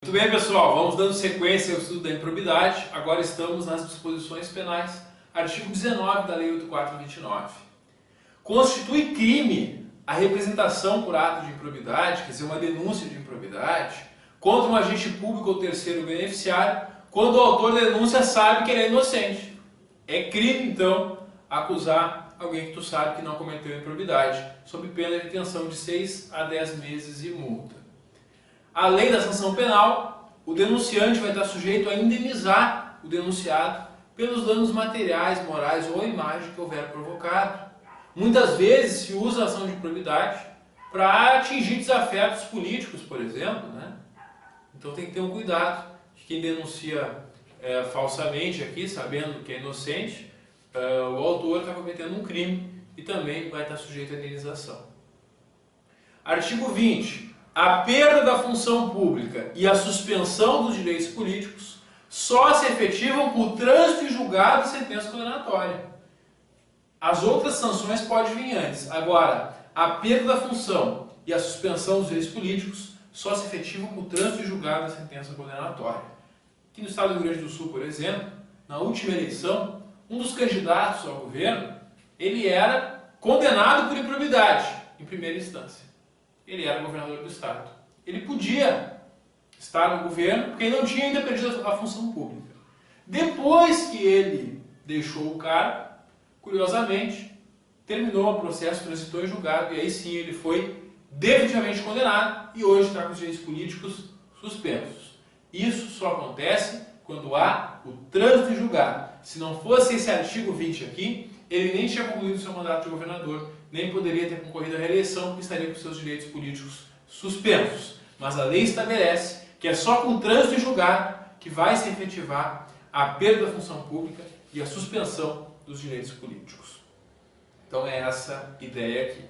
Muito bem, pessoal, vamos dando sequência ao estudo da improbidade. Agora estamos nas disposições penais, artigo 19 da Lei 8.429. Constitui crime a representação por ato de improbidade, quer dizer, uma denúncia de improbidade, contra um agente público ou terceiro beneficiário, quando o autor da denúncia sabe que ele é inocente. É crime, então, acusar alguém que tu sabe que não cometeu improbidade, sob pena de detenção de 6 a 10 meses e multa. Além da sanção penal, o denunciante vai estar sujeito a indenizar o denunciado pelos danos materiais, morais ou a imagem que houver provocado. Muitas vezes se usa a ação de improbidade para atingir desafetos políticos, por exemplo, né? Então tem que ter um cuidado de quem denuncia falsamente aqui, sabendo que é inocente, o autor está cometendo um crime e também vai estar sujeito à indenização. Artigo 20. A perda da função pública e a suspensão dos direitos políticos só se efetivam por trânsito em julgado e sentença condenatória. As outras sanções podem vir antes. Agora, a perda da função e a suspensão dos direitos políticos só se efetivam por trânsito em julgado e sentença condenatória. Aqui no estado do Rio Grande do Sul, por exemplo, na última eleição, um dos candidatos ao governo, ele era condenado por improbidade em primeira instância. Ele era governador do estado. Ele podia estar no governo porque ele não tinha ainda perdido a função pública. Depois que ele deixou o cargo, curiosamente, terminou o processo, transitou em julgado e aí sim ele foi definitivamente condenado e hoje está com os direitos políticos suspensos. Isso só acontece quando há o trânsito em julgado. Se não fosse esse artigo 20 aqui, ele nem tinha concluído seu mandato de governador, nem poderia ter concorrido à reeleição, porque estaria com seus direitos políticos suspensos. Mas a lei estabelece que é só com trânsito em julgado que vai se efetivar a perda da função pública e a suspensão dos direitos políticos. Então é essa ideia aqui.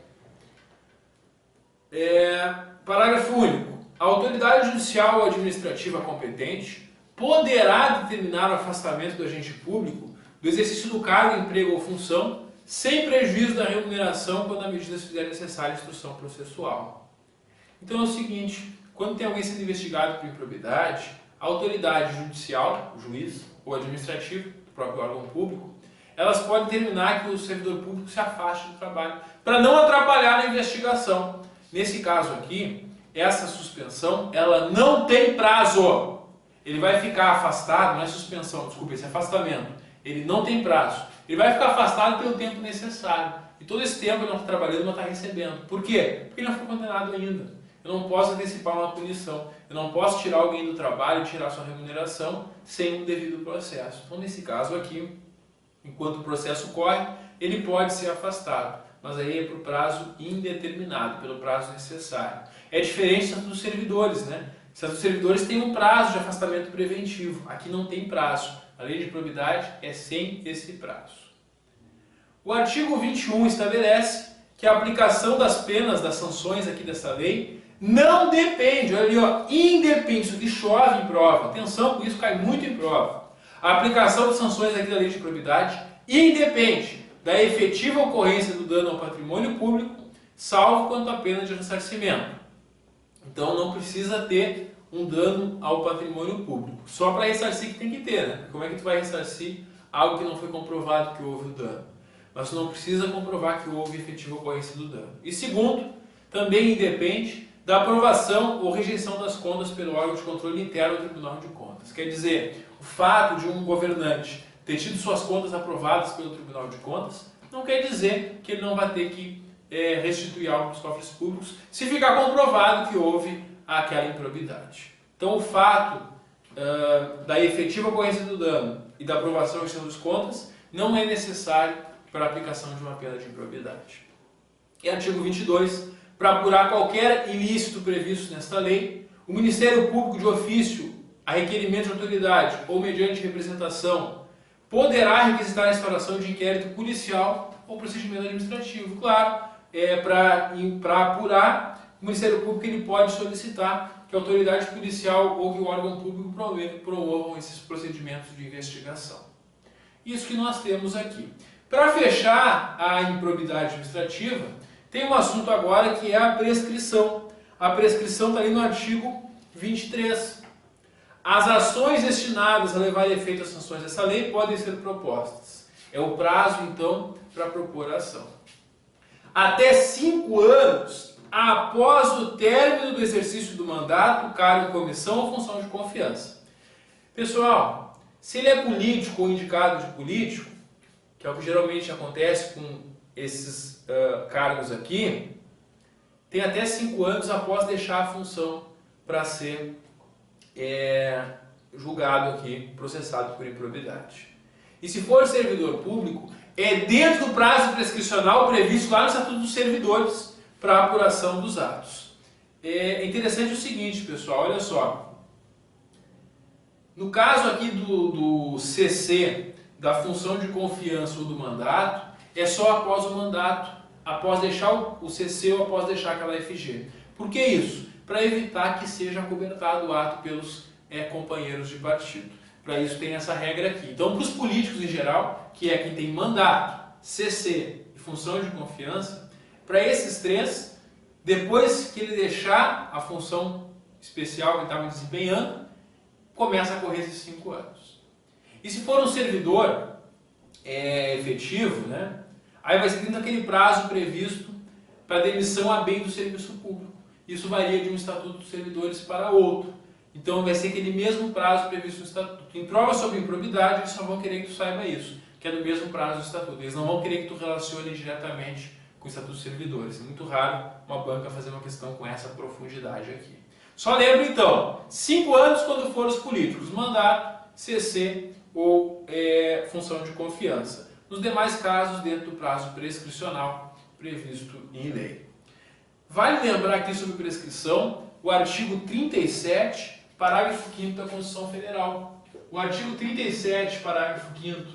Parágrafo único. A autoridade judicial ou administrativa competente poderá determinar o afastamento do agente público do exercício do cargo, emprego ou função, sem prejuízo da remuneração quando a medida se fizer necessária a instrução processual. Então é o seguinte, quando tem alguém sendo investigado por improbidade, a autoridade judicial, o juiz ou administrativo, o próprio órgão público, elas podem determinar que o servidor público se afaste do trabalho, para não atrapalhar na investigação. Nesse caso aqui, essa suspensão, ela não tem prazo. Ele vai ficar afastado, não é suspensão, desculpa, esse afastamento. Ele não tem prazo. Ele vai ficar afastado pelo tempo necessário. E todo esse tempo ele não está trabalhando, não está recebendo. Por quê? Porque ele não foi condenado ainda. Eu não posso antecipar uma punição. Eu não posso tirar alguém do trabalho e tirar sua remuneração sem um devido processo. Então, nesse caso aqui, enquanto o processo corre, ele pode ser afastado. Mas aí é por prazo indeterminado, pelo prazo necessário. É diferente dos servidores, né? Os servidores têm um prazo de afastamento preventivo. Aqui não tem prazo. A lei de improbidade é sem esse prazo. O artigo 21 estabelece que a aplicação das penas, das sanções aqui dessa lei, não depende, olha ali, ó, independe, isso aqui chove em prova, atenção, com isso cai muito em prova. A aplicação das sanções aqui da lei de improbidade independe da efetiva ocorrência do dano ao patrimônio público, salvo quanto à pena de ressarcimento. Então não precisa ter um dano ao patrimônio público. Só para ressarcir que tem que ter, né? Como é que tu vai ressarcir algo que não foi comprovado que houve o dano? Mas tu não precisa comprovar que houve efetiva ocorrência do dano. E segundo, também independe da aprovação ou rejeição das contas pelo órgão de controle interno do Tribunal de Contas. Quer dizer, o fato de um governante ter tido suas contas aprovadas pelo Tribunal de Contas não quer dizer que ele não vai ter que restituir algo para os cofres públicos se ficar comprovado que houve aquela improbidade. Então o fato da efetiva ocorrência do dano e da aprovação e rejeição das contas não é necessário para a aplicação de uma pena de improbidade. E artigo 22, para apurar qualquer ilícito previsto nesta lei, o Ministério Público de ofício, a requerimento de autoridade ou mediante representação, poderá requisitar a instauração de inquérito policial ou procedimento administrativo. Claro, para apurar, o Ministério Público ele pode solicitar que a autoridade policial ou que o órgão público promovam esses procedimentos de investigação. Isso que nós temos aqui. Para fechar a improbidade administrativa, tem um assunto agora que é a prescrição. A prescrição está ali no artigo 23. As ações destinadas a levar a efeito as sanções dessa lei podem ser propostas. É o prazo, então, para propor a ação. Até 5 anos após o término do exercício do mandato, cargo, comissão ou função de confiança. Pessoal, se ele é político ou indicado de político, que é o que geralmente acontece com esses cargos aqui, tem até 5 anos após deixar a função para ser julgado aqui, processado por improbidade. E se for servidor público, é dentro do prazo prescricional previsto lá no Estatuto dos Servidores para a apuração dos atos. É interessante o seguinte, pessoal, olha só. No caso aqui do CC, da função de confiança ou do mandato, é só após o mandato, após deixar o CC ou após deixar aquela FG. Por que isso? Para evitar que seja acobertado o ato pelos companheiros de partido. Para isso tem essa regra aqui. Então, para os políticos em geral, que é quem tem mandato, CC e função de confiança, para esses três, depois que ele deixar a função especial que ele estava desempenhando, começa a correr esses 5 anos. E se for um servidor efetivo, né, aí vai ser dentro daquele prazo previsto para demissão a bem do serviço público. Isso varia de um Estatuto dos Servidores para outro. Então vai ser aquele mesmo prazo previsto no Estatuto. Em prova sobre improbidade, eles só vão querer que tu saiba isso, que é do mesmo prazo do Estatuto. Eles não vão querer que tu relacione diretamente com o Estatuto dos Servidores. É muito raro uma banca fazer uma questão com essa profundidade aqui. Só lembra então, 5 anos quando for os políticos, mandato, CC ou função de confiança. Nos demais casos, dentro do prazo prescricional previsto em lei. Vale lembrar aqui sobre prescrição o artigo 37, parágrafo 5º da Constituição Federal. O artigo 37, parágrafo 5º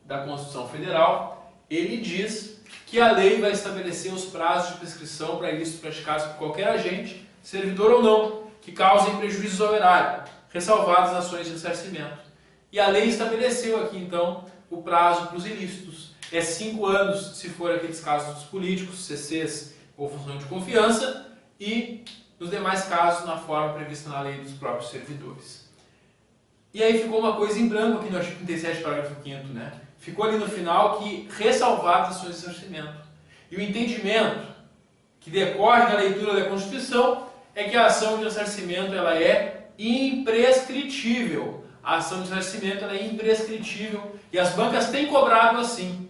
da Constituição Federal, ele diz que a lei vai estabelecer os prazos de prescrição para ilícitos praticados por qualquer agente, servidor ou não, que causem prejuízos ao erário, ressalvadas as ações de ressarcimento. E a lei estabeleceu aqui, então, o prazo para os ilícitos. É 5 anos, se for aqueles casos dos políticos, CCs ou função de confiança, e nos demais casos na forma prevista na lei dos próprios servidores. E aí ficou uma coisa em branco aqui no artigo 37, parágrafo 5º, né? Ficou ali no final que ressalvadas as ações de ressarcimento. E o entendimento que decorre da leitura da Constituição é que a ação de ressarcimento ela é imprescritível. A ação de ressarcimento ela é imprescritível e as bancas têm cobrado assim.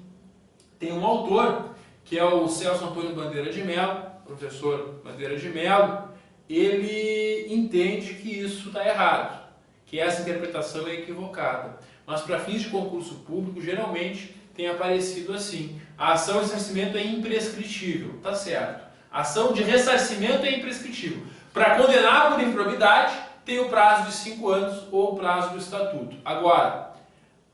Tem um autor, que é o Celso Antônio Bandeira de Mello, professor Bandeira de Mello, ele entende que isso está errado, que essa interpretação é equivocada. Mas para fins de concurso público, geralmente tem aparecido assim. A ação de ressarcimento é imprescritível, tá certo. A ação de ressarcimento é imprescritível. Para condenar por improbidade, tem o prazo de 5 anos ou o prazo do Estatuto. Agora,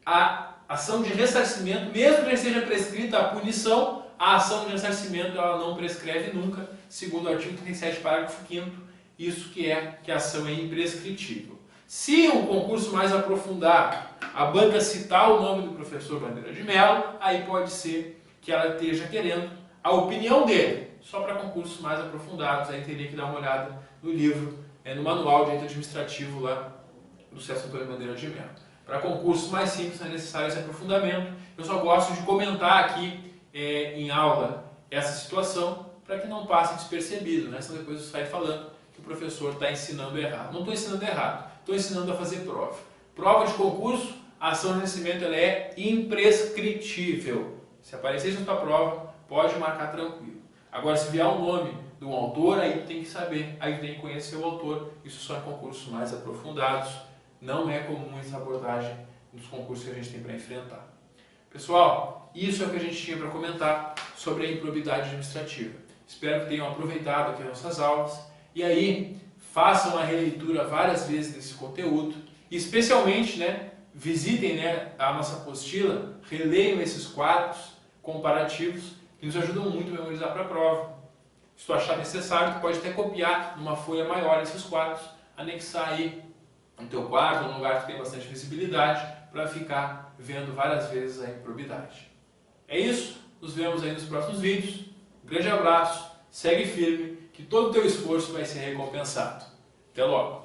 a ação de ressarcimento, mesmo que seja prescrita a punição, a ação de ressarcimento ela não prescreve nunca, segundo o artigo 37, parágrafo 5º, isso que a ação é imprescritível. Se um concurso mais aprofundado, a banca citar o nome do professor Bandeira de Mello, aí pode ser que ela esteja querendo a opinião dele. Só para concursos mais aprofundados, aí teria que dar uma olhada no livro, no manual de direito administrativo lá do Celso Antônio Bandeira de Mello. Para concursos mais simples não é necessário esse aprofundamento. Eu só gosto de comentar aqui em aula essa situação para que não passe despercebido, né? Senão depois você sai falando que o professor está ensinando errado. Não estou ensinando errado, estou ensinando a fazer prova. Prova de concurso, a ação de ressarcimento ela é imprescritível. Se aparecer isso na tua prova, pode marcar tranquilo. Agora, se vier o nome de um autor, aí tem que saber, aí tem que conhecer o autor. Isso só em concursos mais aprofundados. Não é comum essa abordagem nos concursos que a gente tem para enfrentar. Pessoal, isso é o que a gente tinha para comentar sobre a improbidade administrativa. Espero que tenham aproveitado aqui as nossas aulas. E aí, façam a releitura várias vezes desse conteúdo. E especialmente, visitem a nossa apostila, releiam esses quadros comparativos que nos ajudam muito a memorizar para a prova. Se tu achar necessário, tu pode até copiar numa folha maior esses quadros, anexar aí no teu quadro, num lugar que tem bastante visibilidade, para ficar vendo várias vezes a improbidade. É isso, nos vemos aí nos próximos vídeos. Um grande abraço, segue firme, que todo o teu esforço vai ser recompensado. Até logo!